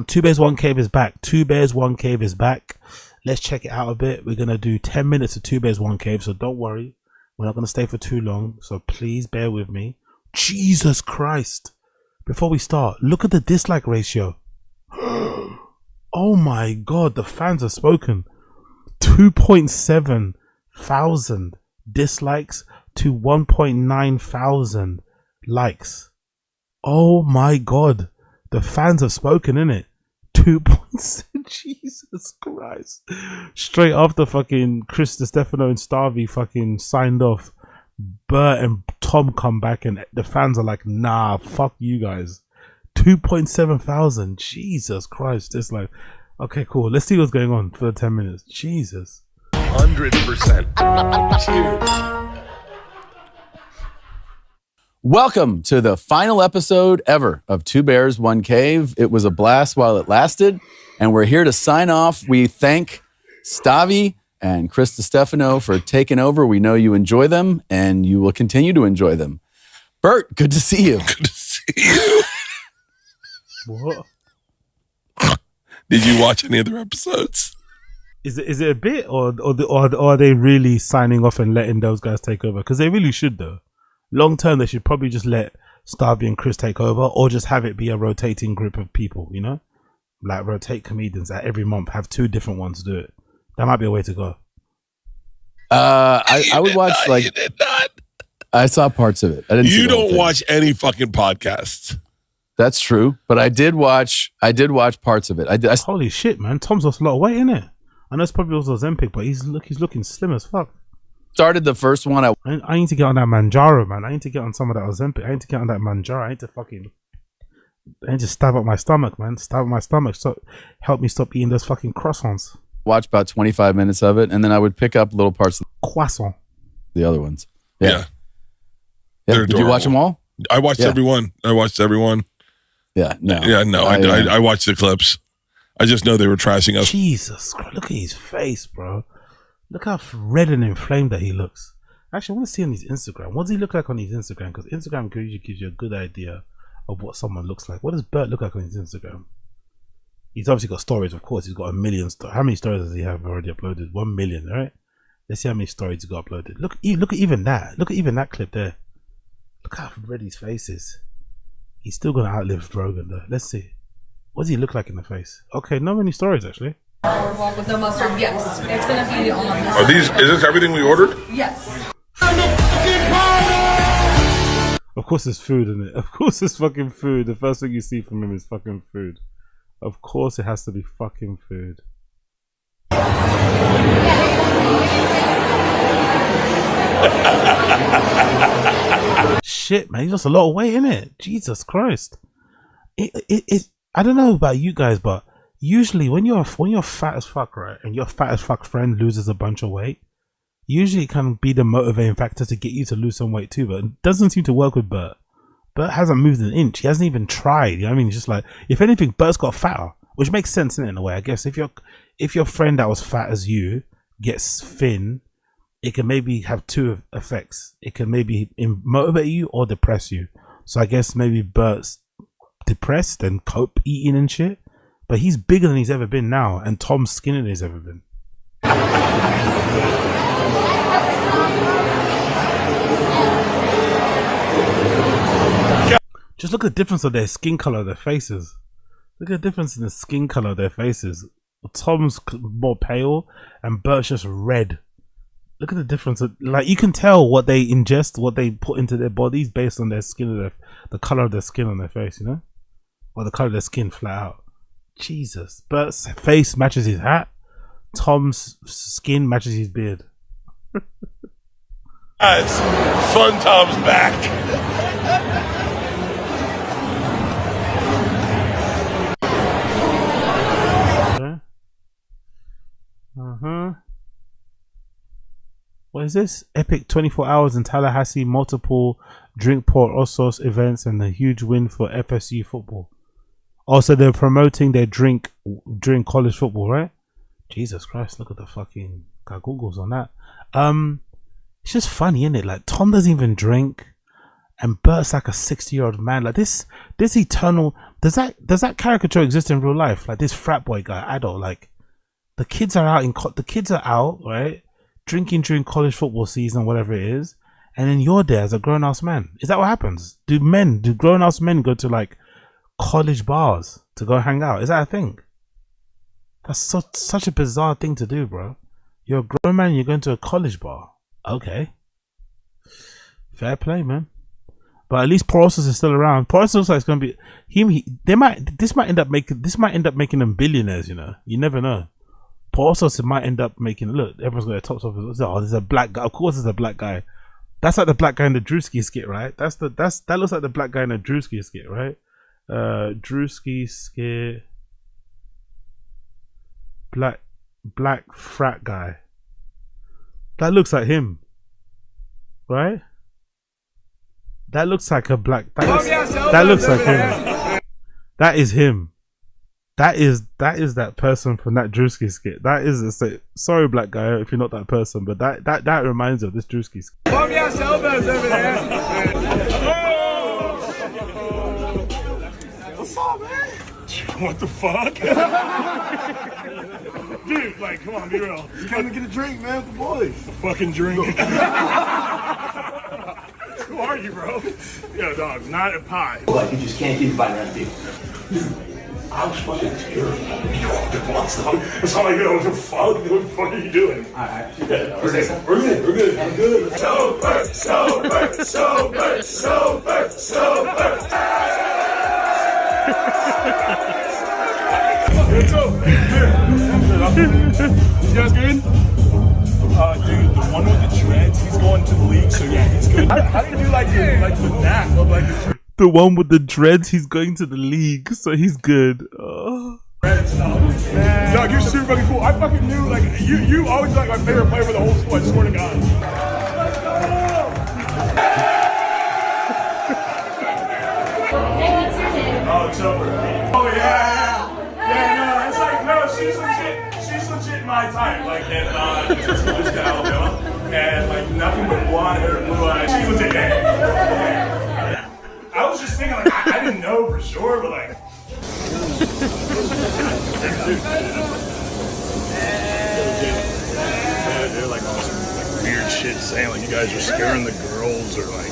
Two Bears, One Cave is back. Two Bears, One Cave is back. Let's check it out a bit. We're going to do 10 minutes of Two Bears, One Cave. So don't worry. We're not going to stay for too long. So please bear with me. Jesus Christ. Before we start, look at the dislike ratio. Oh my God. The fans have spoken. 2.7 thousand dislikes to 1.9 thousand likes. Oh my God. The fans have spoken, innit? 2.6. Jesus Christ. Straight after fucking Chris Stefano and Starvey fucking signed off, Bert and Tom come back and the fans are like, nah, fuck you guys. 2.7 thousand. Jesus Christ. It's like, okay, cool. Let's see what's going on for the 10 minutes. Jesus. 100%. Cheers. Welcome to the final episode ever of Two Bears, One Cave. It was a blast while it lasted, and we're here to sign off. We thank Stavi and Chris Stefano for taking over. We know you enjoy them, and you will continue to enjoy them. Bert, good to see you. Good to see you. What? Did you watch any other episodes? Is it a bit, or are they really signing off and letting those guys take over? Because they really should, though. Long term, they should probably just let Starvey and Chris take over, or just have it be a rotating group of people, you know? Like rotate comedians that every month have two different ones do it. That might be a way to go. I would watch not, you did not. I saw parts of it. I didn't. You see the whole don't thing. watch any fucking podcasts. That's true, but I did watch parts of it. I Holy shit, man! Tom's lost a lot of weight, innit? I know it's probably also Ozempic, but he's looking slim as fuck. started the first one. I need to get on that Manjaro, man. I need to get on some of that Ozempic. I need to get on that Manjaro. I need to stab up my stomach, man. Stab up my stomach. So help me stop eating those fucking croissants. Watch about 25 minutes of it, and then I would pick up little parts of Croissant. the other ones. Yeah. Did you watch them all? I watched everyone. Yeah, no. Yeah, no. I watched the clips. I just know they were trashing us. Jesus Christ, look at his face, bro. Look how red and inflamed that he looks. Actually, I want to see on his Instagram. What does he look like on his Instagram? Because Instagram usually gives you a good idea of what someone looks like. What does Bert look like on his Instagram? He's obviously got stories, of course. He's got 1 million stories. How many stories does he have already uploaded? 1 million, right? Let's see how many stories he got uploaded. Look at even that. Look at even that clip there. Look how red his face is. He's still going to outlive Rogan, though. Let's see. What does he look like in the face? Okay, not many stories, actually. Boardwalk with no mustard, yes. It's going to be on. Is this everything we ordered? Yes. Of course it's food, isn't it? Of course it's fucking food. The first thing you see from him is fucking food. Of course it has to be fucking food. Shit, man, he's lost a lot of weight, innit? Jesus Christ. I don't know about you guys, but usually when you're fat as fuck, right, and your fat as fuck friend loses a bunch of weight, usually it can be the motivating factor to get you to lose some weight too, but it doesn't seem to work with Bert. Bert hasn't moved an inch. He hasn't even tried. You know what I mean? It's just like, if anything, Bert's got fatter, which makes sense in a way. I guess if your friend that was fat as you gets thin, it can maybe have two effects. It can maybe motivate you or depress you. So I guess maybe Bert's depressed and cope eating and shit, but he's bigger than he's ever been now, and Tom's skinnier than he's ever been. Just look at the difference of their skin color, their faces. Look at the difference in the skin color of their faces. Tom's more pale and Bert's just red. Look at the difference. Like, you can tell what they ingest, what they put into their bodies based on their skin, the color of their skin on their face, you know? Or the color of their skin flat out. Jesus. Bert's face matches his hat. Tom's skin matches his beard. Guys, Fun Tom's back. What is this? Epic 24 hours in Tallahassee, multiple drink pour Osos events, and a huge win for FSU football. Also, they're promoting their drink during college football, right? Jesus Christ, look at the fucking Googles on that. It's just funny, isn't it? Like, Tom doesn't even drink, and Bert's like a 60-year-old man. Like this eternal. Does that caricature exist in real life? Like this frat boy guy, adult. Like the kids are out, right, drinking during college football season, whatever it is, and then you're there as a grown ass man. Is that what happens? Do grown ass men go to like college bars to go hang out? Is that a thing? That's such a bizarre thing to do, bro. You're a grown man, you're going to a college bar. Okay. Fair play, man. But at least Porosos is still around. Porosos looks like it's gonna be this might end up making them billionaires, you know. You never know. Porosos might end up making, look, everyone's got their tops off. Oh, there's a black guy. Of course there's a black guy. That's like the black guy in the Drewski skit, right? That looks like the black guy in the Drewski skit, right? Drewski skit. Black frat guy. That looks like him, right? That looks like a black. That looks like him. That is him. That is that person from that Drewski skit. That is sorry, black guy, if you're not that person, but that reminds me of this Drewski skit. What's up, man? What the fuck? Dude, like, come on, be real. Just come to get a drink, man, with the boys. A fucking drink. Who are you, bro? Yo, dog, not a pie. Like, you just can't keep fighting around people. I was fucking terrified. It's not like, yo, what the fuck are you doing? Alright. Yeah, we're good. Sober. Let's go. You guys good? Dude, the one with the dreads, he's going to the league, so yeah, he's good. How do you do like the knack of like the one with the dreads? He's going to the league, so he's good. Oh. Dog, you're super fucking cool. I fucking knew, like, you always like my favorite player for the whole school. I swear to God. Oh, it's over. Oh yeah. No, it's like, no, she's legit my type. Like, and just moved to Alabama, and like nothing but blonde hair, blue eyes. She's legit. Yeah. I was just thinking, like, I didn't know for sure, but like. They're like all some like weird shit saying like you guys are scaring the girls or like.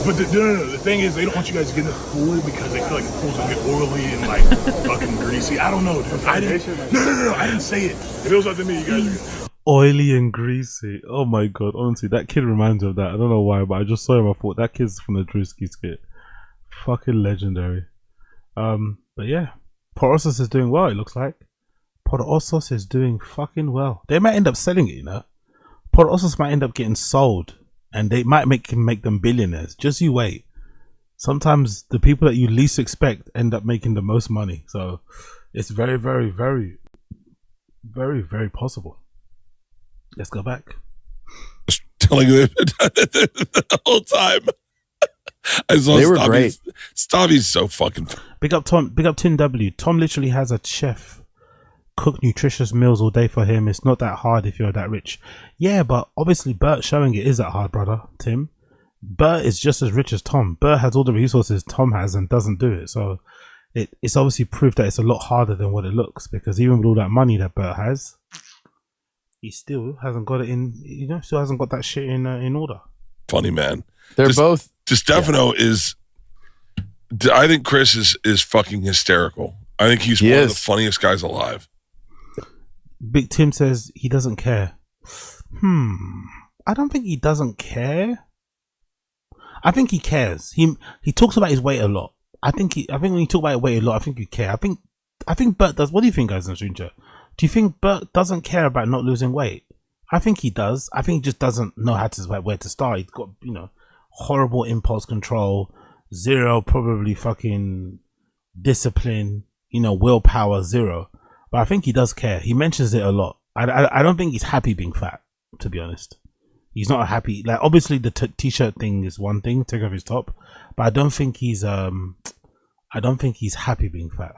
But the thing is, they don't want you guys to get in the pool because they feel like the pool's gonna get oily and like fucking greasy. I don't know, dude. I didn't say it. If it was up to me, you guys are oily and greasy. Oh my god, honestly, that kid reminds me of that. I don't know why, but I just saw him. I thought that kid's from the Drewski skit. Fucking legendary. But yeah, Porosos is doing well. It looks like Porosos is doing fucking well. They might end up selling it, you know. Porosos might end up getting sold. And they might make them billionaires. Just you wait. Sometimes the people that you least expect end up making the most money. So it's very, very, very, very, very possible. Let's go back. Telling them the whole time. I saw they were great. Stavi's so fucking. Big up Tom. Big up Tim W. Tom literally has a chef cook nutritious meals all day for him. It's not that hard if you're that rich. Yeah, but obviously Bert showing it is that hard, brother. Tim, Bert is just as rich as Tom. Bert has all the resources Tom has and doesn't do it. So it's obviously proof that it's a lot harder than what it looks, because even with all that money that Bert has, he still hasn't got it in, you know, still hasn't got that shit in order. Funny, man. They're both. DiStefano is, I think Chris is fucking hysterical. I think he's one of the funniest guys alive. Big Tim says he doesn't care. I don't think he doesn't care. I think he cares. He talks about his weight a lot. I think when you talk about weight a lot, I think you care. I think Bert does. What do you think, guys in the stranger? Do you think Bert doesn't care about not losing weight? I think he does. I think he just doesn't know where to start. He's got, you know, horrible impulse control, zero probably fucking discipline, you know, willpower, zero. But I think he does care. He mentions it a lot. I don't think he's happy being fat, to be honest. He's not happy. Like, obviously the t-shirt thing is one thing, take off his top, but I don't think he's happy being fat.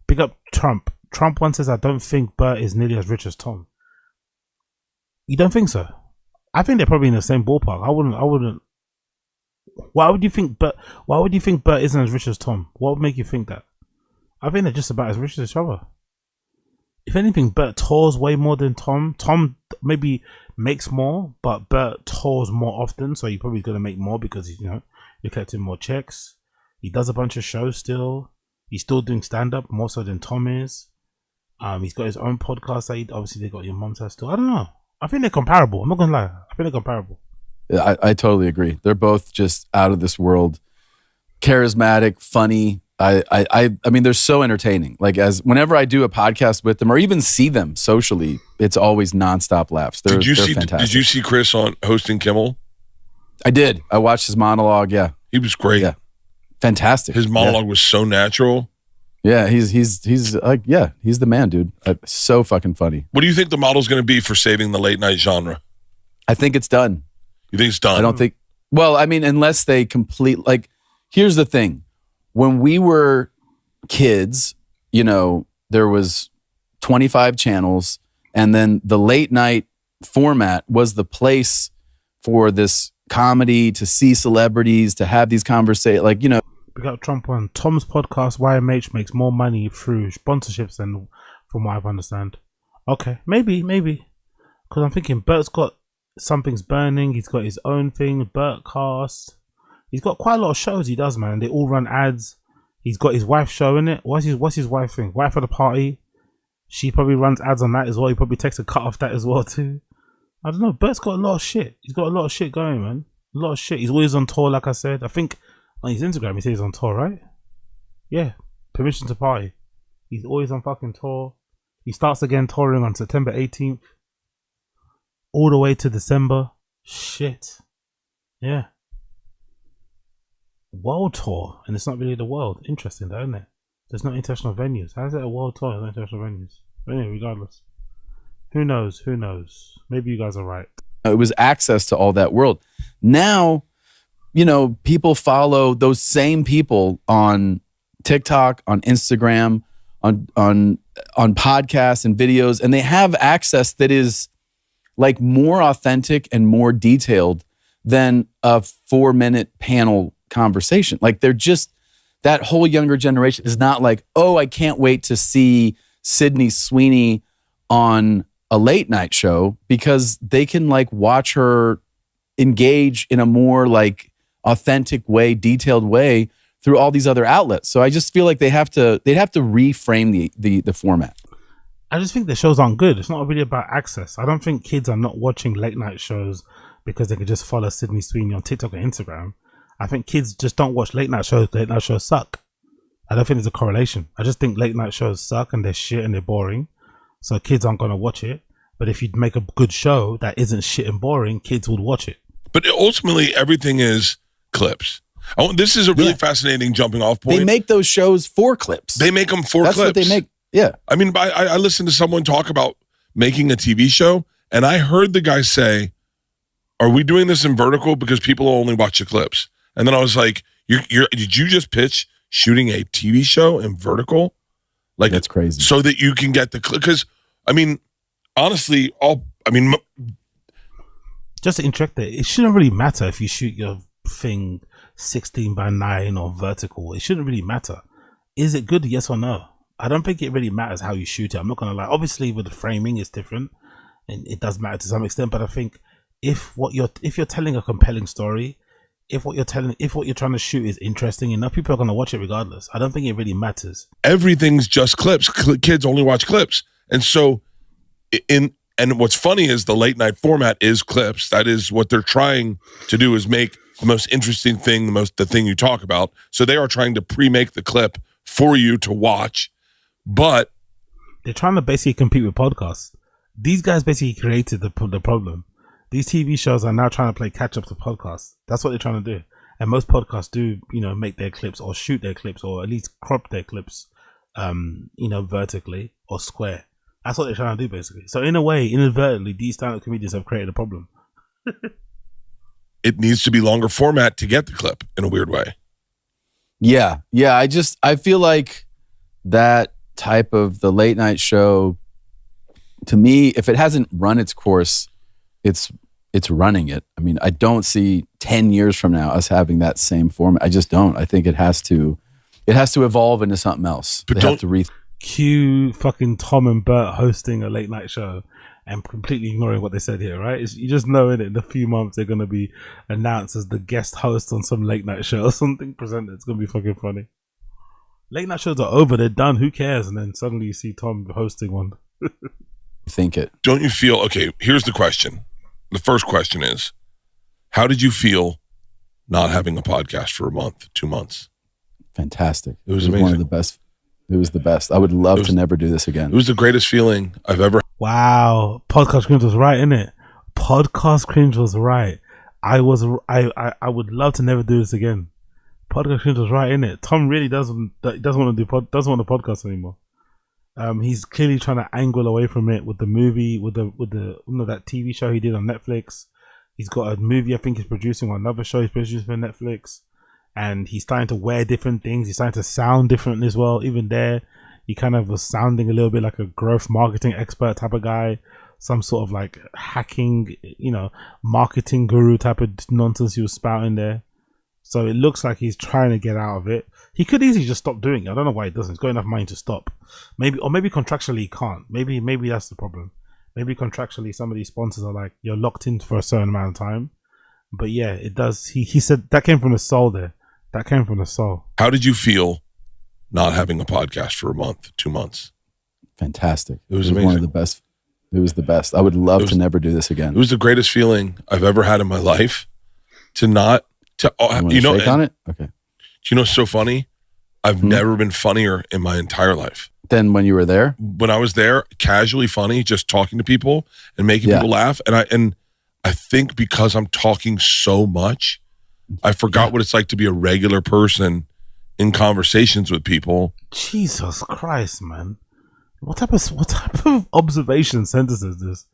Big up Trump. Trump once says, I don't think Bert is nearly as rich as Tom. You don't think so? I think they're probably in the same ballpark. I wouldn't Why would you think Bert? Why would you think Bert isn't as rich as Tom? What would make you think that? I think they're just about as rich as each other. If anything, Bert tours way more than Tom. Tom maybe makes more, but Bert tours more often, so he's probably gonna make more because you're collecting more checks. He does a bunch of shows still. He's still doing stand up more so than Tom is. He's got his own podcast that obviously they got Your Mom's House still. I don't know. I think they're comparable. I'm not gonna lie. I think they're comparable. I totally agree. They're both just out of this world, charismatic, funny. I mean, they're so entertaining. Like whenever I do a podcast with them or even see them socially, it's always nonstop laughs. They're fantastic. Did you see Chris on hosting Kimmel? I did. I watched his monologue. Yeah, he was great. Yeah, fantastic. His monologue was so natural. Yeah, he's like, yeah, he's the man, dude. So fucking funny. What do you think the model's going to be for saving the late night genre? I think it's done. You think it's done? I don't think. Well, I mean, unless they here's the thing. When we were kids, there was 25 channels, and then the late night format was the place for this comedy, to see celebrities, to have these conversations. We got Trump on Tom's podcast. YMH makes more money through sponsorships than, from what I understand. Okay, maybe, because I'm thinking Bert's got Something's Burning. He's got his own thing, Bertcast. He's got quite a lot of shows he does, man. They all run ads. He's got his wife's show in it. What's his wife thing? Wife of the Party. She probably runs ads on that as well. He probably takes a cut off that as well too. I don't know. Bert's got a lot of shit. He's got a lot of shit going, man. A lot of shit. He's always on tour, like I said. I think on his Instagram he says he's on tour, right? Yeah. Permission to Party. He's always on fucking tour. He starts again touring on September 18th. All the way to December. Shit. Yeah. World tour, and it's not really the world. Interesting, though, isn't it? There's no international venues. How is it a world tour and no international venues? But anyway, regardless, who knows? Maybe you guys are right. It was access to all that world. Now, people follow those same people on TikTok, on Instagram, on podcasts and videos, and they have access that is like more authentic and more detailed than a 4-minute panel conversation. Like they're just, that whole younger generation is not like, oh, I can't wait to see Sydney Sweeney on a late night show, because they can watch her engage in a more authentic way, detailed way through all these other outlets. So I just feel like they'd have to reframe the format. I just think the shows aren't good. It's not really about access. I don't think kids are not watching late night shows because they could just follow Sydney Sweeney on TikTok or Instagram. I think kids just don't watch late night shows. Late night shows suck. I don't think there's a correlation. I just think late night shows suck and they're shit and they're boring. So kids aren't going to watch it. But if you'd make a good show that isn't shit and boring, kids would watch it. But ultimately, everything is clips. This is a really fascinating jumping off point. They make those shows for clips. They make them for clips. That's what they make. Yeah. I mean, I listened to someone talk about making a TV show, and I heard the guy say, are we doing this in vertical because people only watch the clips? And then I was like, did you just pitch shooting a TV show in vertical? That's crazy. So that you can get the clip. Because, I mean, honestly, just to interject there, it shouldn't really matter if you shoot your thing 16:9 or vertical. It shouldn't really matter. Is it good? Yes or no? I don't think it really matters how you shoot it. I'm not going to lie. Obviously, with the framing, it's different. And it does matter to some extent. But I think if you're telling a compelling story, if what you're trying to shoot is interesting enough, people are going to watch it regardless. I don't think it really matters. Everything's just clips. Kids only watch clips. And so and what's funny is the late night format is clips. That is what they're trying to do, is make the most interesting thing, the thing you talk about. So they are trying to pre-make the clip for you to watch, but they're trying to basically compete with podcasts. These guys basically created the problem. These TV shows are now trying to play catch up to podcasts. That's what they're trying to do. And most podcasts do, make their clips or shoot their clips or at least crop their clips, vertically or square. That's what they're trying to do, basically. So in a way, inadvertently, these stand-up comedians have created a problem. It needs to be longer format to get the clip in a weird way. Yeah. I feel like that type of the late night show, to me, if it hasn't run its course, it's running it. I mean, I don't see 10 years from now, us having that same format. I just don't. I think it has to evolve into something else. But they have to cue fucking Tom and Bert hosting a late night show and completely ignoring what they said here, right? You just know in a few months they're going to be announced as the guest host on some late night show or something presented. It's going to be fucking funny. Late night shows are over. They're done. Who cares? And then suddenly you see Tom hosting one. think it. Don't you feel, okay, here's the question. The first question is, how did you feel not having a podcast for a month, 2 months? Fantastic. It was amazing. One of the best. It was the best. I would love to never do this again. It was the greatest feeling I've ever. Wow. Podcast Cringe was right, innit? Podcast Cringe was right. I would love to never do this again. Podcast Cringe was right, innit? Tom really doesn't want to podcast anymore. He's clearly trying to angle away from it with the movie, with the that TV show he did on Netflix. He's got a movie I think he's producing, or another show he's producing for Netflix. And he's starting to wear different things. He's starting to sound different as well. Even there, he kind of was sounding a little bit like a growth marketing expert type of guy. Some sort of like hacking, marketing guru type of nonsense he was spouting there. So it looks like he's trying to get out of it. He could easily just stop doing it. I don't know why he doesn't. He's got enough money to stop. Maybe contractually he can't. Maybe that's the problem. Maybe contractually some of these sponsors are like, you're locked in for a certain amount of time. But yeah, it does. He said that came from the soul there. That came from the soul. How did you feel not having a podcast for a month, 2 months? Fantastic. It was amazing. One of the best. It was the best. I would love to never do this again. It was the greatest feeling I've ever had in my life to not, to, shake on it? Okay. You know, it's so funny. I've never been funnier in my entire life. Then when you were there? When I was there, casually funny, just talking to people and making people laugh. And I think because I'm talking so much, I forgot what it's like to be a regular person in conversations with people. Jesus Christ, man. What type of observation sentence is this?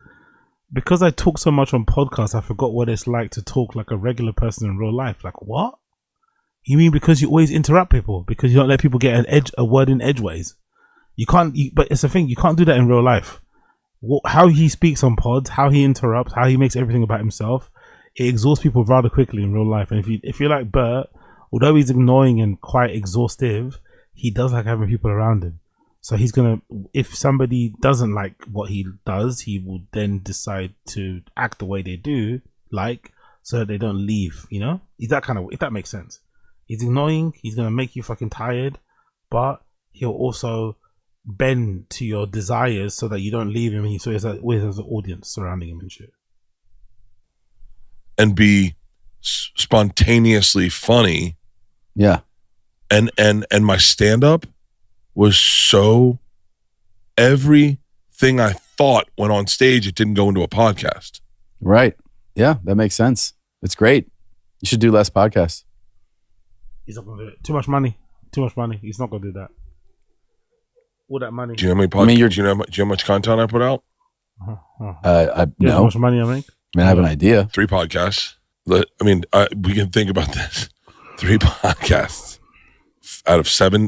Because I talk so much on podcasts, I forgot what it's like to talk like a regular person in real life. Like, what? You mean because you always interrupt people? Because you don't let people get a word in edgeways? But it's a thing, you can't do that in real life. How he speaks on pods, how he interrupts, how he makes everything about himself, it exhausts people rather quickly in real life. And if you're like Bert, although he's annoying and quite exhaustive, he does like having people around him. So he's gonna, if somebody doesn't like what he does, he will then decide to act the way they do, so that they don't leave. He's that kind of, if that makes sense. He's annoying. He's gonna make you fucking tired, but he'll also bend to your desires so that you don't leave him. So he always has an audience surrounding him and shit. And be spontaneously funny. Yeah. And my stand-up was so, everything I thought went on stage, it didn't go into a podcast. Right. Yeah, that makes sense. It's great. You should do less podcasts. He's not going to do it. Too much money. He's not going to do that. All that money. Do you know how many podcasts? Do you know how much content I put out? No. How much money I make? I have an idea. 3 podcasts. We can think about this. 3 podcasts out of 7,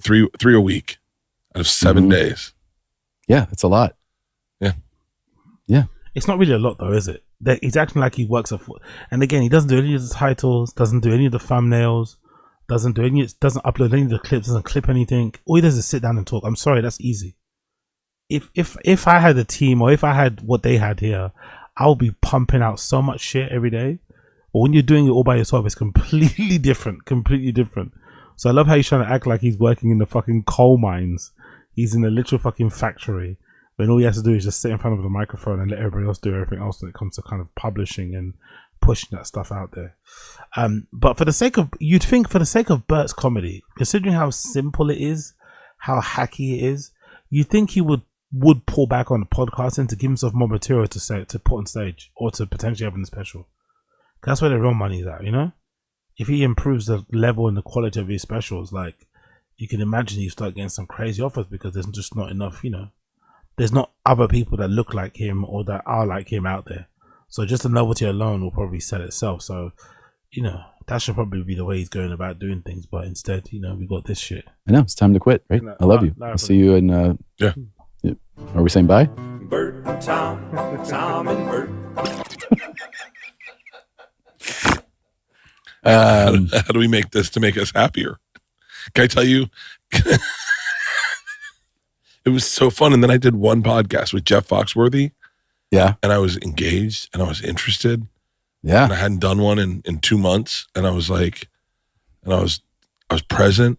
three a week out of 7 days. Yeah, it's a lot. Yeah. It's not really a lot though, is it? He's acting like he works and again, he doesn't do any of the titles, doesn't do any of the thumbnails, doesn't upload any of the clips, doesn't clip anything. All he does is sit down and talk. I'm sorry, that's easy. If I had a team, or if I had what they had here, I'll be pumping out so much shit every day. But when you're doing it all by yourself, it's completely different. So I love how he's trying to act like he's working in the fucking coal mines. He's in a literal fucking factory. When all he has to do is just sit in front of the microphone and let everybody else do everything else when it comes to kind of publishing and pushing that stuff out there. But you'd think for the sake of Bert's comedy, considering how simple it is, how hacky it is, you'd think he would pull back on the podcasting to give himself more material to put on stage or to potentially have in the special. That's where the real money is at, If he improves the level and the quality of his specials, like, you can imagine you start getting some crazy offers because there's just not enough, there's not other people that look like him or that are like him out there. So just the novelty alone will probably sell itself. So, that should probably be the way he's going about doing things. But instead, we got this shit. I know, it's time to quit, right? I love you. I'll see you in, yeah. Are we saying bye? Bert and Tom and Bert. How do we make this to make us happier? Can I tell you? It was so fun. And then I did one podcast with Jeff Foxworthy. Yeah. And I was engaged and I was interested. Yeah. And I hadn't done one in 2 months. And I was like, I was present.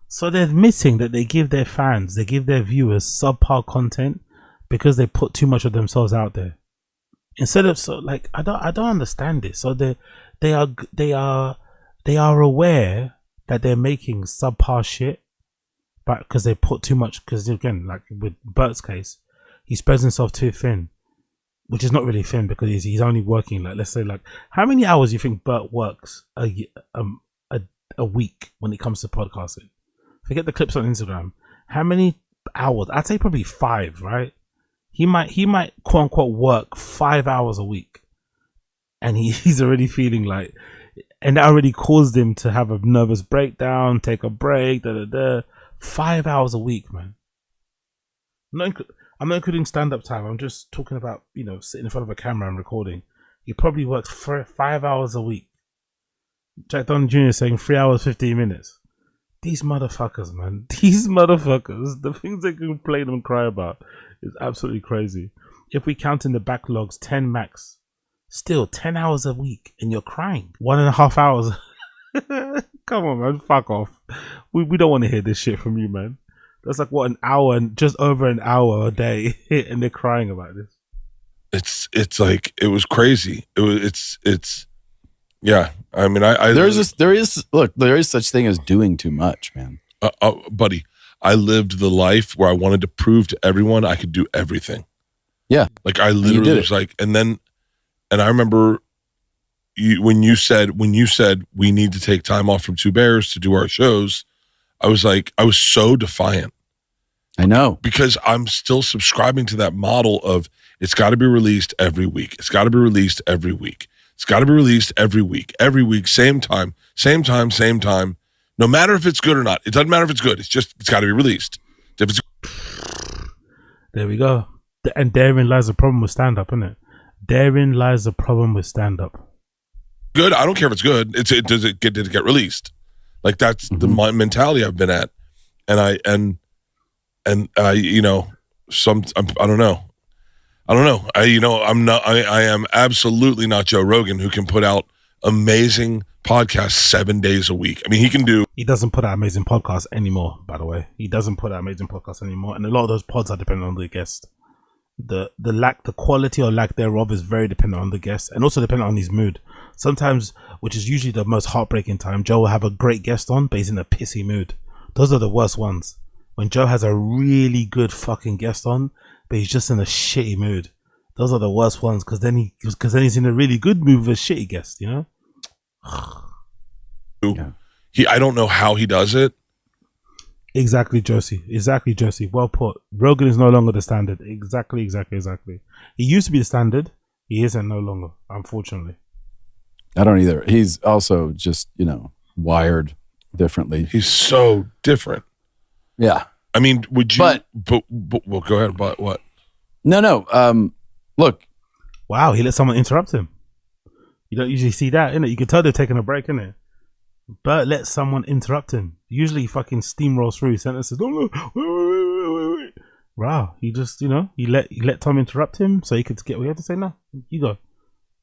So they're missing that they give their fans, they give their viewers subpar content because they put too much of themselves out there. Instead of I don't understand this. So they are aware that they're making subpar shit, but because they put too much. Because again, like with Bert's case, he spreads himself too thin, which is not really thin because he's only working let's say how many hours do you think Bert works a week when it comes to podcasting? Forget the clips on Instagram. How many hours? I'd say probably 5, right? He might quote unquote work 5 hours a week, and he's already feeling like, and that already caused him to have a nervous breakdown, take a break, 5 hours a week, man. I'm not including stand-up time. I'm just talking about, sitting in front of a camera and recording. He probably works for 5 hours a week. Jack Don Jr. is saying 3 hours, 15 minutes. These motherfuckers, man. These motherfuckers. The things they complain and cry about is absolutely crazy. If we count in the backlogs, 10 max. Still, 10 hours a week and you're crying. 1.5 hours. Come on, man. Fuck off. We don't want to hear this shit from you, man. That's like, what, an hour and just over an hour a day and they're crying about this. It's like, it was crazy. It's yeah. I mean, there is such thing as doing too much, man. Buddy, I lived the life where I wanted to prove to everyone I could do everything. Yeah. Like I literally was like, and I remember when you said we need to take time off from Two Bears to do our shows, I was so defiant. I know. Because I'm still subscribing to that model of it's got to be released every week. It's got to be released every week. It's got to be released every week, same time. No matter if it's good or not. It doesn't matter if it's good. It's got to be released. There we go. And therein lies the problem with stand-up, isn't it? Therein lies the problem with stand-up. Good. I don't care if it's good. Did it get released? Like that's the mentality I've been at. And I don't know. I am absolutely not Joe Rogan, who can put out amazing podcasts 7 days a week. I mean, he doesn't put out amazing podcasts anymore, by the way. He doesn't put out amazing podcasts anymore. And a lot of those pods are dependent on the guest. The quality or lack thereof is very dependent on the guest and also dependent on his mood. Sometimes, which is usually the most heartbreaking time, Joe will have a great guest on, but he's in a pissy mood. Those are the worst ones. When Joe has a really good fucking guest on, but he's just in a shitty mood. Those are the worst ones because then he's in a really good mood with a shitty guest, Yeah. I don't know how he does it. Exactly, Josie. Well put. Rogan is no longer the standard. Exactly. He used to be the standard. He isn't no longer, unfortunately. I don't either. He's also just, wired differently. He's so different. Yeah. I mean, would you? But well, go ahead. But what? No. Look. Wow, he let someone interrupt him. You don't usually see that, innit? You can tell they're taking a break, innit? Bert let someone interrupt him. Usually he fucking steamrolls through sentences. Wait. Wow, he just, he let Tom interrupt him so he could get what he had to say. No, you go.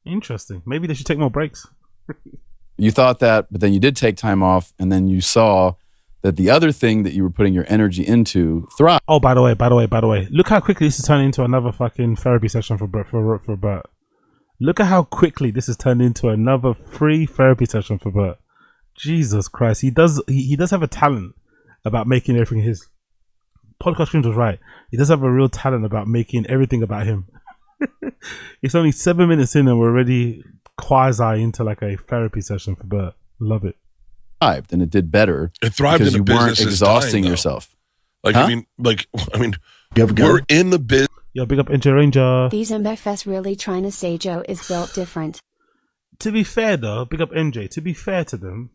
Interesting. Maybe they should take more breaks. You thought that, but then you did take time off, and then you saw that the other thing that you were putting your energy into thrived. Oh, by the way. Look how quickly this is turning into another fucking therapy session for Bert. Look at how quickly this has turned into another free therapy session for Bert. Jesus Christ. He does have a talent about making everything his. Podcast Screams was right. He does have a real talent about making everything about him. It's only 7 minutes in and we're already quasi into like a therapy session for Bert. Love it. Thrived, and it did better. It thrived because in a you weren't business exhausting dying, yourself. Like, huh? I mean, we're in the business. Yo, big up NJ Ranger. These MFS really trying to say Joe is built different. To be fair though, big up NJ. To be fair to them,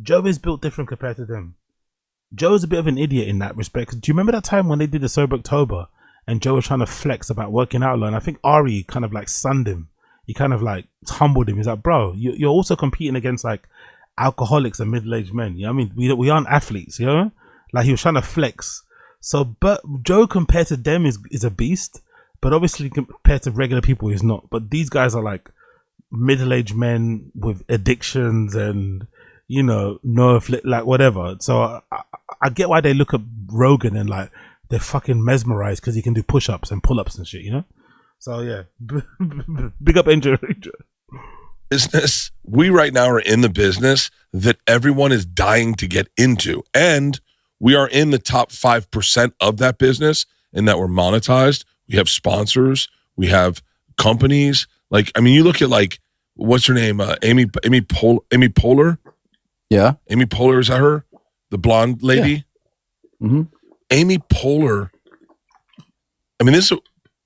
Joe is built different compared to them. Joe is a bit of an idiot in that respect. Do you remember that time when they did the Sober October and Joe was trying to flex about working out a lot? And I think Ari kind of like sunned him he kind of like humbled him. He's like, bro, you're also competing against like alcoholics and middle-aged men. You know what I mean? We aren't athletes, you know? Like, he was trying to flex. So, but Joe compared to them is a beast, but obviously compared to regular people, he's not. But these guys are like middle-aged men with addictions and, you know, like whatever. So I get why they look at Rogan and like they're fucking mesmerized because he can do push-ups and pull-ups and shit, you know? So yeah, big up Angel. Business. We right now are in the business that everyone is dying to get into. And we are in the top 5% of that business in that we're monetized. We have sponsors. We have companies. Like, I mean, you look at like, what's her name? Amy Poehler. Yeah. Amy Poehler, is that her? The blonde lady? Yeah. Mm-hmm. Amy Poehler. I mean,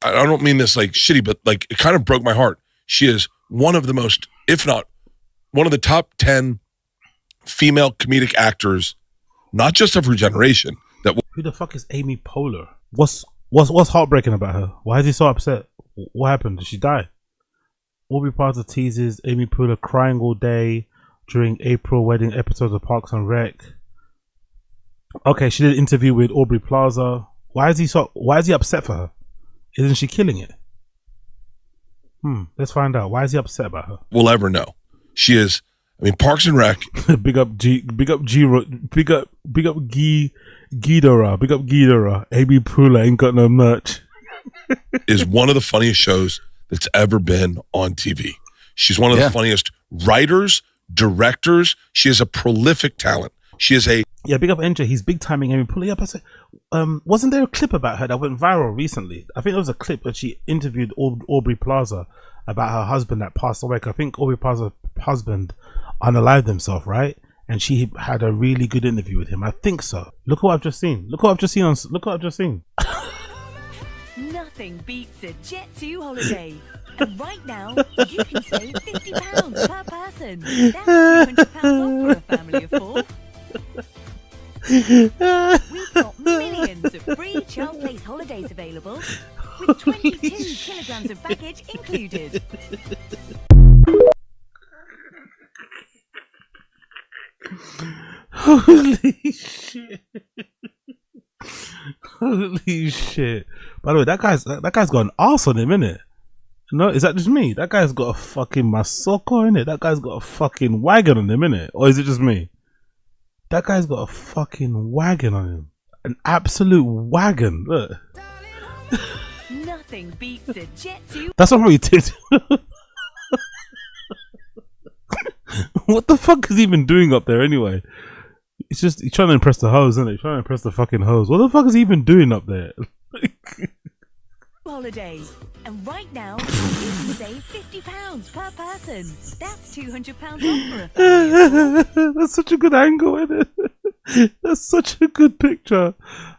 I don't mean this like shitty, but like it kind of broke my heart. She is one of the most, if not one of the top 10 female comedic actors, not just of her generation. Who the fuck is Amy Poehler? What's heartbreaking about her? Why is he so upset? What happened? Did she die? Aubrey Plaza teases Amy Poehler crying all day during April wedding episodes of Parks and Rec. Okay, she did an interview with Aubrey Plaza. Why is he upset for her? Isn't she killing it? Let's find out. Why is he upset about her? We'll ever know. She is, I mean, Parks and Rec. big up Ghidorah. Big up Ghidorah. Amy Poehler ain't got no merch. Is one of the funniest shows that's ever been on TV. She's one of the funniest writers, directors. She is a prolific talent. She is a... Yeah, big up NJ. He's big timing Amy Poehler. Yeah, but wasn't there a clip about her that went viral recently? I think there was a clip that she interviewed Aubrey Plaza about her husband that passed away. I think Aubrey Plaza's husband unalived himself, right? And she had a really good interview with him. I think so. Look what I've just seen. Look what I've just seen. Nothing beats a Jet2 holiday. And right now, you can save £50 per person. That's £200 off for a family of 4. We've got millions of free child place holidays available with 22 kilograms of baggage included. Holy shit. Holy shit. By the way, that guy's got an arse on him, innit? No, is that just me? That guy's got a fucking masoko, innit? That guy's got a fucking wagon on him, innit? Or is it just me? That guy's got a fucking wagon on him. An absolute wagon. Look. Nothing beats a Jet2. That's what he did. What the fuck is he even doing up there anyway? He's trying to impress the hoes, isn't he? He's trying to impress the fucking hoes. What the fuck is he even doing up there? Holiday. And right now, you can save £50 per person. That's £200 off for a family of 4. That's such a good angle, isn't it? That's such a good picture.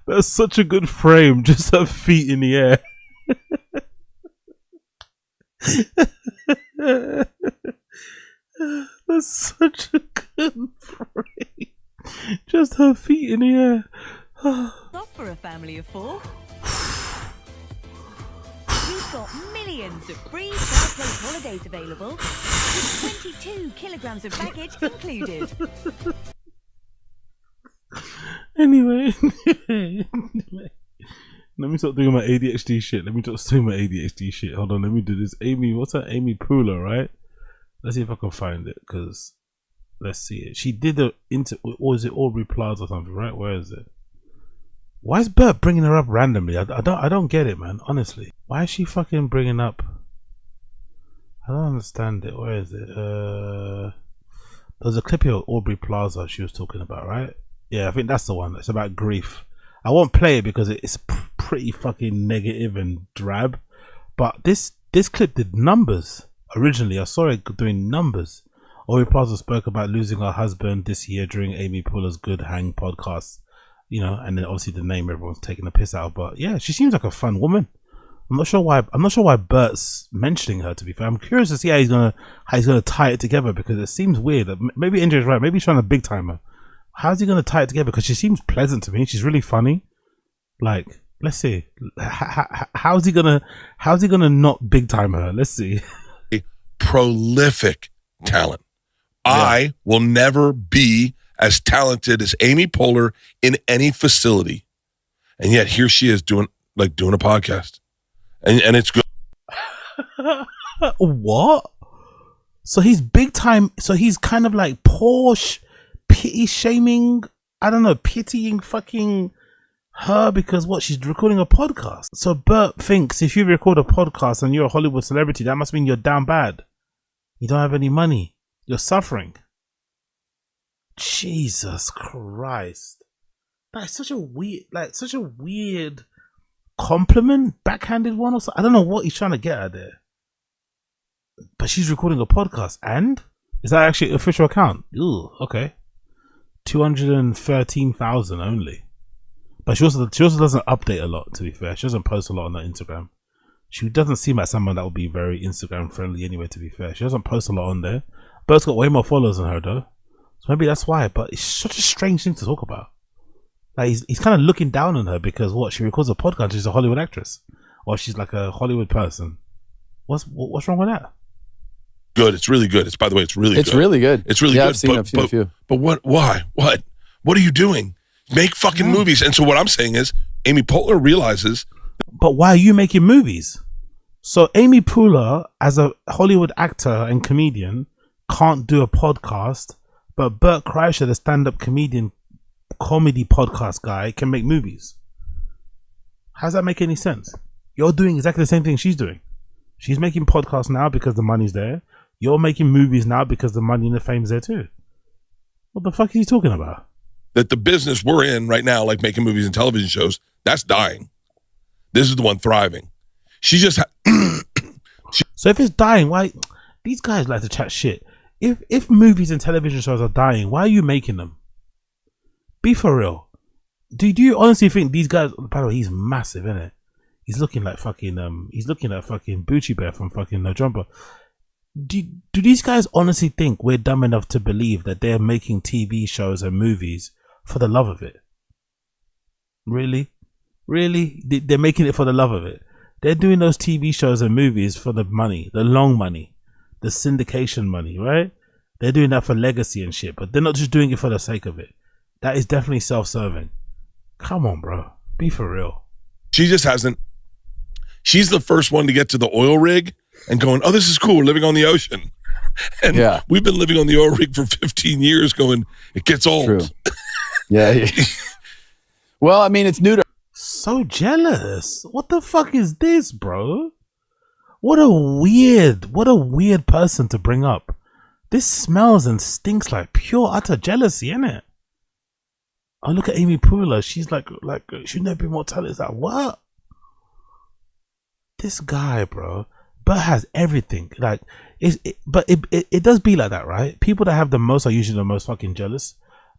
That's such a good frame. Just her feet in the air. That's such a good frame. Just her feet in the air. Off for a family of 4. We've got millions of free child place holidays available with 22 kilograms of baggage included. Anyway. Let me stop doing my ADHD shit. Hold on, let me do this. What's that? Amy Poehler, right? Let's see if I can find it, because let's see it. She did or is it Aubrey Plaza or something, right? Where is it? Why is Bert bringing her up randomly? I don't get it, man. Honestly, why is she fucking bringing up? I don't understand it. Where is it? There's a clip here of Aubrey Plaza she was talking about, right? Yeah, I think that's the one. It's about grief. I won't play it because it's pretty fucking negative and drab. But this clip did numbers. Originally, I saw it doing numbers. Aubrey Plaza spoke about losing her husband this year during Amy Poehler's Good Hang podcast. You know, and then obviously the name everyone's taking a piss out of. But yeah, she seems like a fun woman. I'm not sure why Bert's mentioning her, to be fair. I'm curious to see how he's gonna tie it together, because it seems weird. Maybe NJ's right. Maybe he's trying to big time her. How's he gonna tie it together? Because she seems pleasant to me. She's really funny. Like, let's see. How's he gonna not big time her? Let's see. prolific talent. I will never be as talented as Amy Poehler in any facility. And yet here she is doing a podcast. And it's good. What? So he's big time. So he's kind of like Porsche pity shaming. I don't know, pitying fucking her because what? She's recording a podcast. So Bert thinks if you record a podcast and you're a Hollywood celebrity, that must mean you're down bad. You don't have any money. You're suffering. Jesus Christ. That's such a weird compliment, backhanded one or something. I don't know what he's trying to get at there. But she's recording a podcast, and is that actually an official account? Ooh, okay. 213,000 only. But she also doesn't update a lot, to be fair. She doesn't post a lot on her Instagram. She doesn't seem like someone that would be very Instagram friendly anyway, to be fair. She doesn't post a lot on there. Bert's got way more followers than her though. So maybe that's why, but it's such a strange thing to talk about. Like he's kind of looking down on her because what? She records a podcast, she's a Hollywood actress. Or she's like a Hollywood person. What's wrong with that? Good. It's really good. It's really good. It's really good. It's really good. I've seen a few. But what? Why? What are you doing? Make fucking movies. And so what I'm saying is, Amy Poehler realizes. But why are you making movies? So Amy Poehler, as a Hollywood actor and comedian, can't do a podcast, but Bert Kreischer, the stand-up comedy podcast guy, can make movies. How does that make any sense? You're doing exactly the same thing she's doing. She's making podcasts now because the money's there. You're making movies now because the money and the fame's there too. What the fuck are you talking about? That the business we're in right now, like making movies and television shows, that's dying. This is the one thriving. She just So if it's dying, why? These guys like to chat shit. If movies and television shows are dying, why are you making them? Be for real. Do you honestly think these guys? By the way, he's massive, isn't it? He's looking like fucking He's looking like fucking Bucci Bear from fucking No Jumper. Do these guys honestly think we're dumb enough to believe that they're making TV shows and movies for the love of it? Really? They're making it for the love of it. They're doing those TV shows and movies for the money, the long money, the syndication money, right? They're doing that for legacy and shit, but they're not just doing it for the sake of it. That is definitely self-serving. Come on, bro. Be for real. She just hasn't. She's the first one to get to the oil rig and going, oh, this is cool. We're living on the ocean. And we've been living on the oil rig for 15 years going, it gets old. True. Yeah. Well, I mean, it's new to her. So jealous. What the fuck is this, bro? What a weird person to bring up. This smells and stinks like pure utter jealousy, innit? Oh, look at Amy Poehler. She's like she'd never be more talented. It's like, what? This guy, bro. Bert has everything. Like, it does be like that, right? People that have the most are usually the most fucking jealous.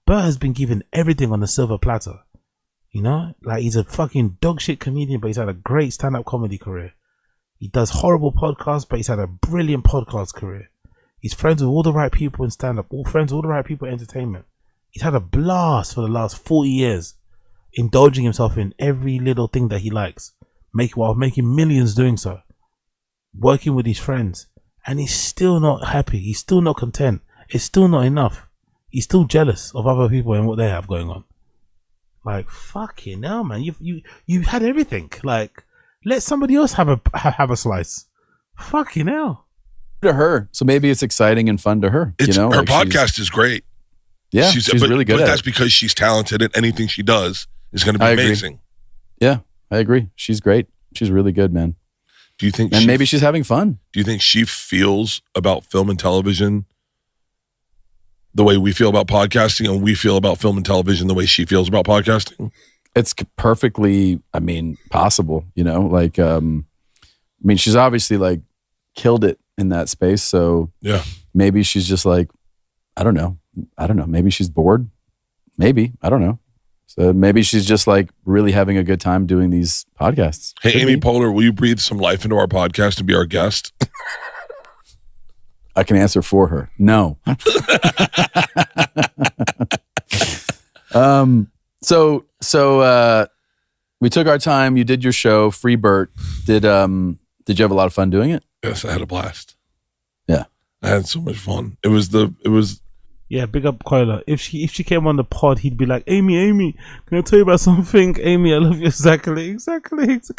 Bert has been given everything on the silver platter. You know? Like, he's a fucking dog shit comedian, but he's had a great stand-up comedy career. He does horrible podcasts, but he's had a brilliant podcast career. He's friends with all the right people in stand-up, all friends with all the right people in entertainment. He's had a blast for the last 40 years, indulging himself in every little thing that he likes, while making millions doing so, working with his friends, and he's still not happy. He's still not content. It's still not enough. He's still jealous of other people and what they have going on. Like, fucking hell, man! You've had everything. Like, let somebody else have a slice. Fucking hell. To her, so maybe it's exciting and fun to her. Her like podcast is great. Yeah, she's really good. But at that's it. Because she's talented, and anything she does is going to be amazing. Yeah, I agree. She's great. She's really good, man. Do you think? And maybe she's having fun. Do you think she feels about film and television the way we feel about podcasting, and we feel about film and television the way she feels about podcasting? It's perfectly, possible. She's obviously like killed it in that space. So yeah, maybe she's just like, I don't know. Maybe she's bored. Maybe, I don't know. So maybe she's just like really having a good time doing these podcasts. Hey, Amy Poehler, will you breathe some life into our podcast and be our guest? I can answer for her. No. So we took our time. You did your show, Free Bert. Did you have a lot of fun doing it? Yes, I had a blast. Yeah, I had so much fun. It was Yeah, big up Quinones. If she came on the pod, he'd be like, Amy, can I tell you about something? Amy, I love you. Exactly, Quinones.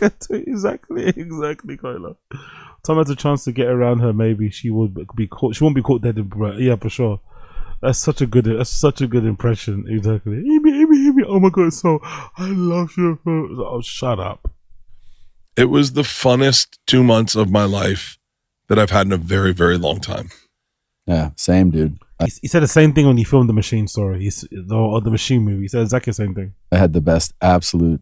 Tom has a chance to get around her. Maybe she would be caught. She won't be caught dead in Brett. Yeah, for sure. That's such a good impression. Exactly. Amy. Oh my god, so I love you. Oh, shut up. it was the funnest 2 months of my life that I've had in a very, very long time. Yeah, same, dude. He said the same thing when he filmed the Machine story. The Machine movie. He said exactly the same thing. I had the best absolute,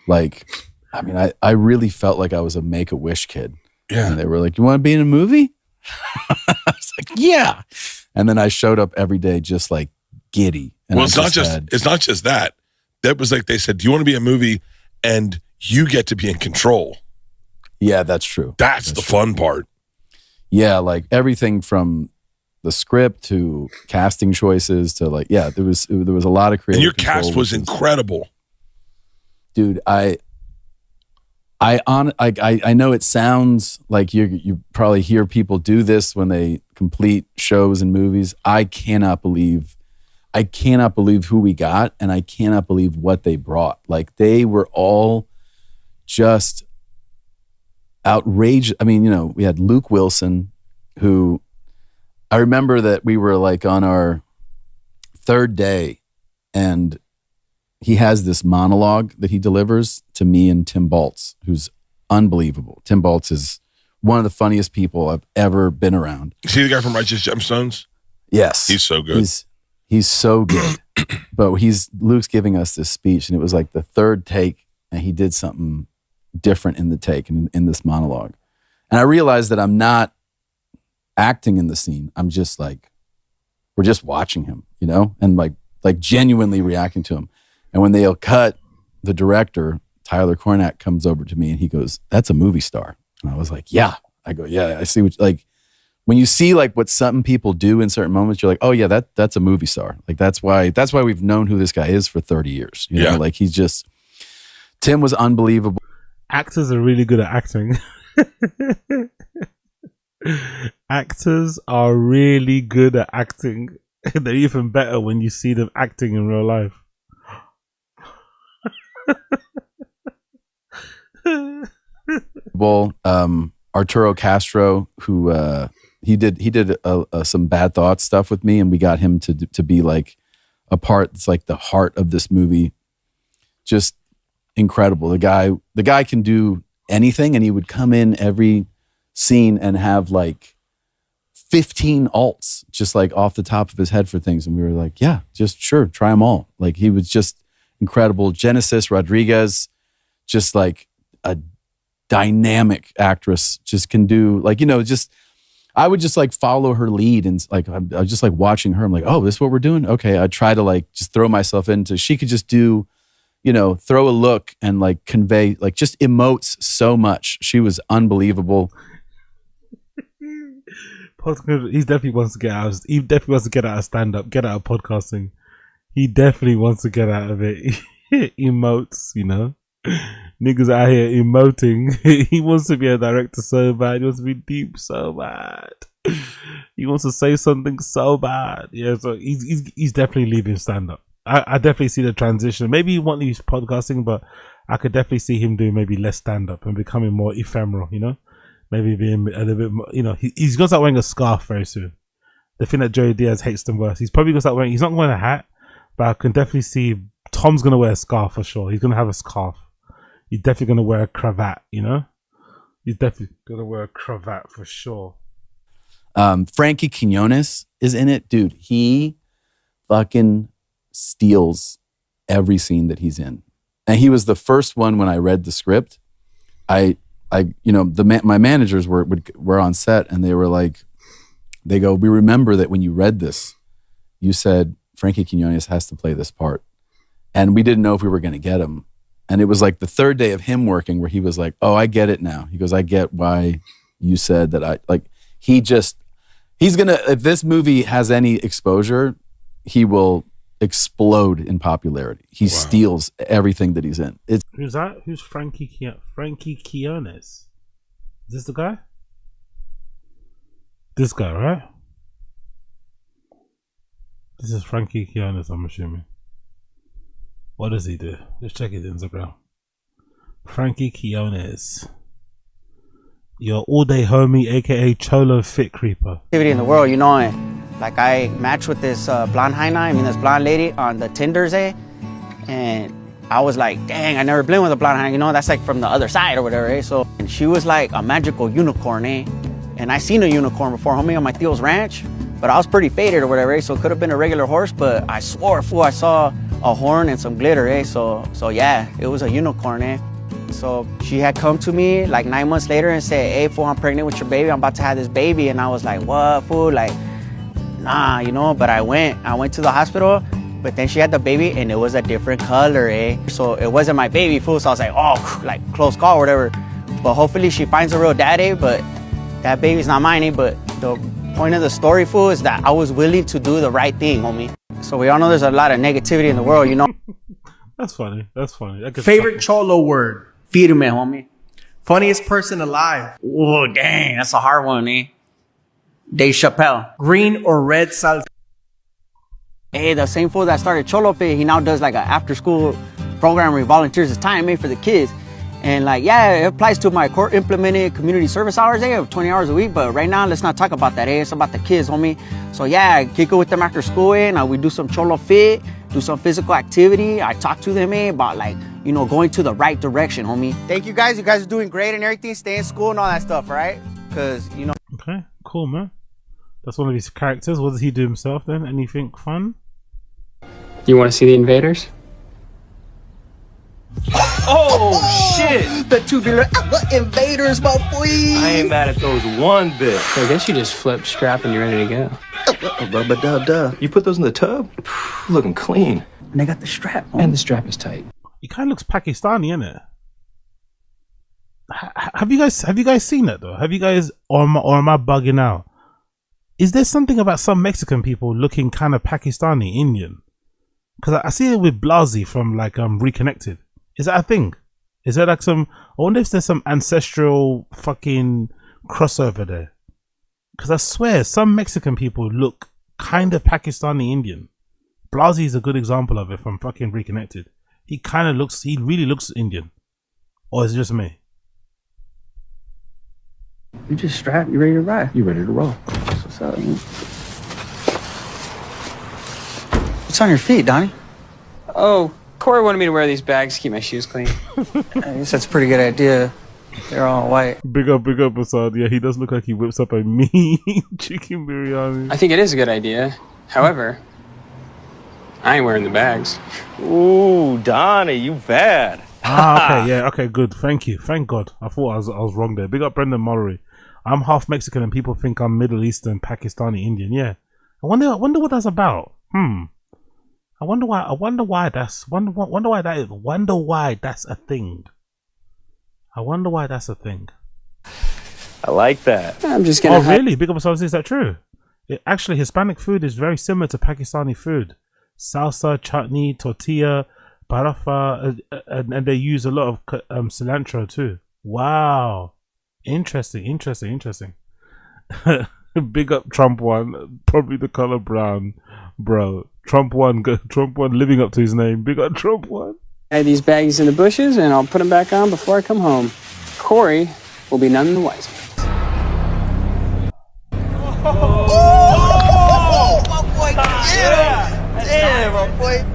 like, I mean, I really felt like I was a Make-A-Wish kid. Yeah. And they were like, you want to be in a movie? I was like, yeah. And then I showed up every day just like giddy. And well, it's not just that. That was like they said, do you want to be in a movie? And you get to be in control. Yeah, that's true. That's the fun part. Yeah, like everything from the script to casting choices to like, yeah, there was a lot of creative. And your cast was incredible. Dude, I know it sounds like you probably hear people do this when they complete shows and movies. I cannot believe who we got, and I cannot believe what they brought. Like, they were all just outrageous. I mean, you know, we had Luke Wilson, who I remember that we were like on our third day, and he has this monologue that he delivers to me and Tim Baltz, who's unbelievable. Tim Baltz is one of the funniest people I've ever been around. You see the guy from Righteous Gemstones? Yes. He's so good. He's so good. But Luke's giving us this speech, and it was like the third take, and he did something different in the take and in this monologue. And I realized that I'm not acting in the scene. I'm just like, we're just watching him, you know, and like genuinely reacting to him. And when they'll cut, the director, Tyler Cornack, comes over to me and he goes, "That's a movie star." And I was like, yeah. I go, yeah, I see what, like, when you see like what some people do in certain moments, you're like, oh yeah, that's a movie star. Like, that's why we've known who this guy is for 30 years. You know, like Tim was unbelievable. Actors are really good at acting. Actors are really good at acting. They're even better when you see them acting in real life. Well, Arturo Castro, who he did some Bad Thoughts stuff with me, and we got him to be like a part. It's like the heart of this movie. Just incredible. The guy can do anything, and he would come in every scene and have like 15 alts just like off the top of his head for things, and we were like, yeah, just sure, try them all. Like, he was just incredible. Genesis Rodriguez, just like a dynamic actress, just can do, like, you know, just, I would just like follow her lead, and like I was just like watching her. I'm like, oh, this is what we're doing? Okay. I try to like just throw myself into, she could just do, you know, throw a look and like convey, like just emotes so much. She was unbelievable. He definitely wants to get out. He definitely wants to get out of stand-up, get out of podcasting. He definitely wants to get out of it. Emotes, you know. Niggas out here emoting. He wants to be a director so bad. He wants to be deep so bad. He wants to say something so bad. Yeah, so he's definitely leaving stand-up. I definitely see the transition. Maybe he won't leave podcasting, but I could definitely see him doing maybe less stand-up and becoming more ephemeral, you know? Maybe being a little bit more, you know, he's going to start wearing a scarf very soon. The thing that Joey Diaz hates the worst. He's probably going to start wearing, he's not wearing a hat, but I can definitely see Tom's going to wear a scarf for sure. He's going to have a scarf. He's definitely going to wear a cravat, you know? He's definitely going to wear a cravat for sure. Frankie Quinones is in it. Dude, he fucking steals every scene that he's in. And he was the first one when I read the script. You know, my managers were on set, and they were like, they go, we remember that when you read this, you said Frankie Quinones has to play this part. And we didn't know if we were going to get him. And it was like the third day of him working where he was like, oh, I get it now. He goes, I get why you said that. He's going to, if this movie has any exposure, he will explode in popularity. He steals everything that he's in. Who's that? Who's Frankie Quinones? Is this the guy? This guy, right? This is Frankie Quinones, I'm assuming. What does he do? Let's check his Instagram. Frankie Quinones. Your all-day homie, aka Cholo Fit Creeper. Activity in the world, you know, and like I matched with this blonde hyena, this blonde lady on the Tinders, and I was like, dang, I never been with a blonde hyena, you know, that's like from the other side or whatever, So, and she was like a magical unicorn, and I seen a unicorn before, homie, on my Theo's ranch, but I was pretty faded or whatever, So it could have been a regular horse, but I swore, fool, I saw a horn and some glitter, So yeah, it was a unicorn, So she had come to me like 9 months later and said, hey, fool, I'm pregnant with your baby. I'm about to have this baby. And I was like, what, fool? Like, nah, you know, but I went to the hospital, but then she had the baby and it was a different color, So it wasn't my baby, fool. So I was like, oh, like close call or whatever. But hopefully she finds a real daddy, but that baby's not mine, But the point of the story, fool, is that I was willing to do the right thing, homie. So we all know there's a lot of negativity in the world, you know? That's funny. That's funny. Favorite Cholo word? Firme, homie. Funniest person alive? Oh, dang, that's a hard one, Dave Chappelle. Green or red salsa? Hey, the same fool that started Cholo Fit, he now does like an after-school program where he volunteers his time, for the kids. And like, yeah, it applies to my core implemented community service hours, of 20 hours a week. But right now, let's not talk about that, It's about the kids, homie. So yeah, kick it with them after school, Now we do some Cholo Fit, do some physical activity. I talk to them, about like, going to the right direction, homie. Thank you guys. You guys are doing great and everything. Stay in school and all that stuff, right? Because, Okay, cool, man. That's one of his characters. What does he do himself then? Anything fun? You want to see the invaders? Oh, shit! The tubular invaders, my boy. I ain't mad at those one bit. So I guess you just flip, strap, and you're ready to go. You put those in the tub? Looking clean. And they got the strap, And the strap is tight. He kind of looks Pakistani, innit? Have you guys seen that though? Have you guys, or am I bugging out? Is there something about some Mexican people looking kind of Pakistani, Indian? Because I see it with Blasey from like Reconnected. Is that a thing? Is there like some? I wonder if there's some ancestral fucking crossover there. Because I swear some Mexican people look kind of Pakistani Indian. Blasey is a good example of it from fucking Reconnected. He really looks Indian. Or is it just me? You just strapped, you ready to ride. You ready to roll? That's what's up, man. What's on your feet, Donnie? Oh, Corey wanted me to wear these bags to keep my shoes clean. I guess that's a pretty good idea. They're all white. Big up, Assad. Yeah, he does look like he whips up a mean chicken biryani. I think it is a good idea. However, I ain't wearing the bags. Ooh, Donnie, you bad. Okay, yeah, okay, good. Thank you. Thank God. I thought I was wrong there. Big up Brendan Mullery. I'm half Mexican and people think I'm Middle Eastern, Pakistani, Indian. Yeah. I wonder what that's about. I wonder why that's a thing. I wonder why that's a thing. I like that. I'm just gonna. Oh, really? Big up Assad. Is that true? Actually, Hispanic food is very similar to Pakistani food. Salsa, chutney, tortilla, parafa, and they use a lot of cilantro too. Wow, interesting. Big up Trump one, probably the color brown, bro. Trump one living up to his name. Big up Trump one. I had these baggies in the bushes, and I'll put them back on before I come home. Corey will be none the wiser. Oh, my boy, damn, my boy.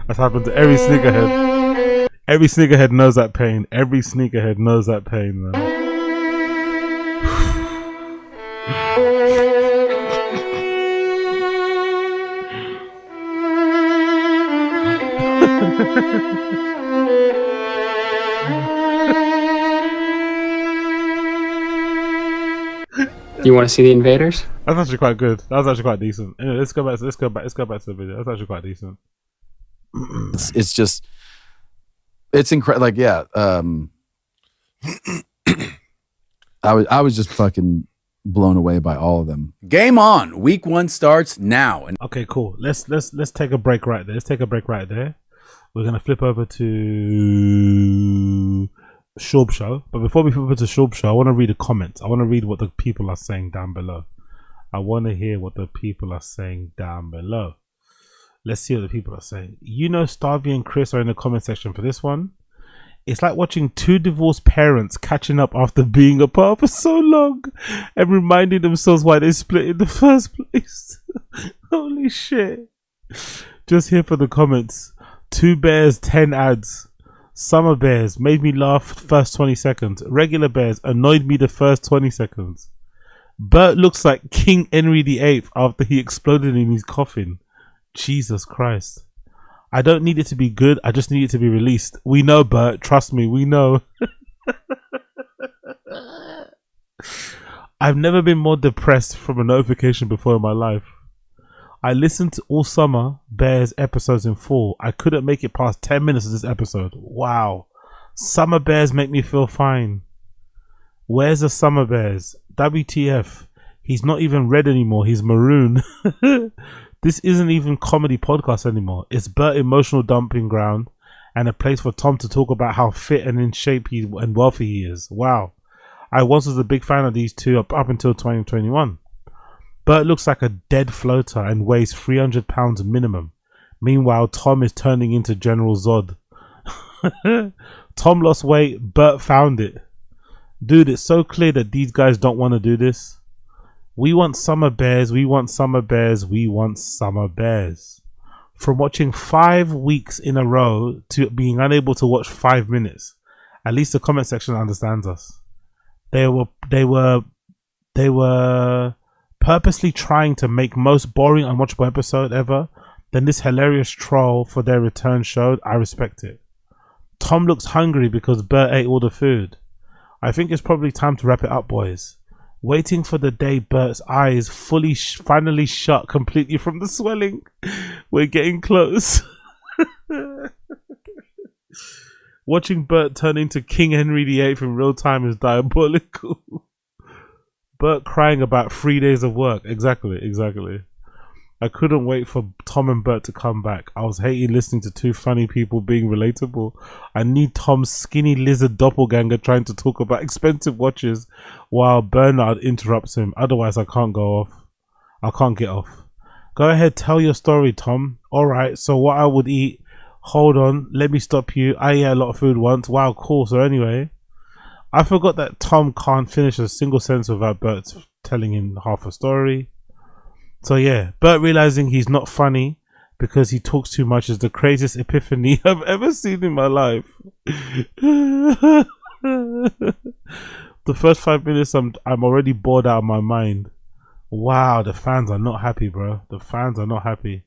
That's happened to every sneakerhead. Every sneakerhead knows that pain. Every sneakerhead knows that pain, man. You want to see the invaders? That's actually quite good. That was actually quite decent. Anyway, let's go back to the video. That's actually quite decent. It's incredible. Like, yeah. I was just fucking blown away by all of them. Game on. Week 1 starts now. Okay, cool. Let's take a break right there. we're gonna flip over to Shorb Show. But before we flip over to Shorb Show, I want to read the comments. I want to read what the people are saying down below. I want to hear what the people are saying down below. Let's see what the people are saying. You know, Starvey and Chris are in the comment section for this one. It's like watching two divorced parents catching up after being apart for so long and reminding themselves why they split in the first place. Holy shit. Just here for the comments. 2 bears, 10 ads. Summer bears made me laugh first 20 seconds. Regular bears annoyed me the first 20 seconds. Bert looks like King Henry VIII after he exploded in his coffin. Jesus Christ. I don't need it to be good. I just need it to be released. We know, Bert. Trust me. We know. I've never been more depressed from a notification before in my life. I listened to all Summer Bears episodes in full. I couldn't make it past 10 minutes of this episode. Wow. Summer Bears make me feel fine. Where's the Summer Bears? WTF. He's not even red anymore. He's maroon. This isn't even comedy podcast anymore. It's Bert emotional dumping ground and a place for Tom to talk about how fit and in shape and wealthy he is. Wow. I once was a big fan of these two up until 2021. Bert looks like a dead floater and weighs 300 pounds minimum. Meanwhile, Tom is turning into General Zod. Tom lost weight, Bert found it. Dude, it's so clear that these guys don't want to do this. We want Summer Bears, we want Summer Bears, we want Summer Bears. From watching 5 weeks in a row to being unable to watch 5 minutes. At least the comment section understands us. They were purposely trying to make most boring unwatchable episode ever. Then this hilarious troll for their return showed. I respect it. Tom looks hungry because Bert ate all the food. I think it's probably time to wrap it up, boys. Waiting for the day Bert's eyes finally shut completely from the swelling. We're getting close. Watching Bert turn into King Henry VIII in real time is diabolical. Bert crying about 3 days of work. Exactly. I couldn't wait for Tom and Bert to come back. I was hating listening to two funny people being relatable. I need Tom's skinny lizard doppelganger trying to talk about expensive watches while Burnout interrupts him. Otherwise, I can't go off. I can't get off. Go ahead, tell your story, Tom. Alright, so what I would eat. Hold on, let me stop you. I ate a lot of food once. Wow, cool. So anyway, I forgot that Tom can't finish a single sentence without Bert telling him half a story. So yeah, Bert realizing he's not funny because he talks too much is the craziest epiphany I've ever seen in my life. The first 5 minutes I'm already bored out of my mind. Wow, the fans are not happy, bro. The fans are not happy.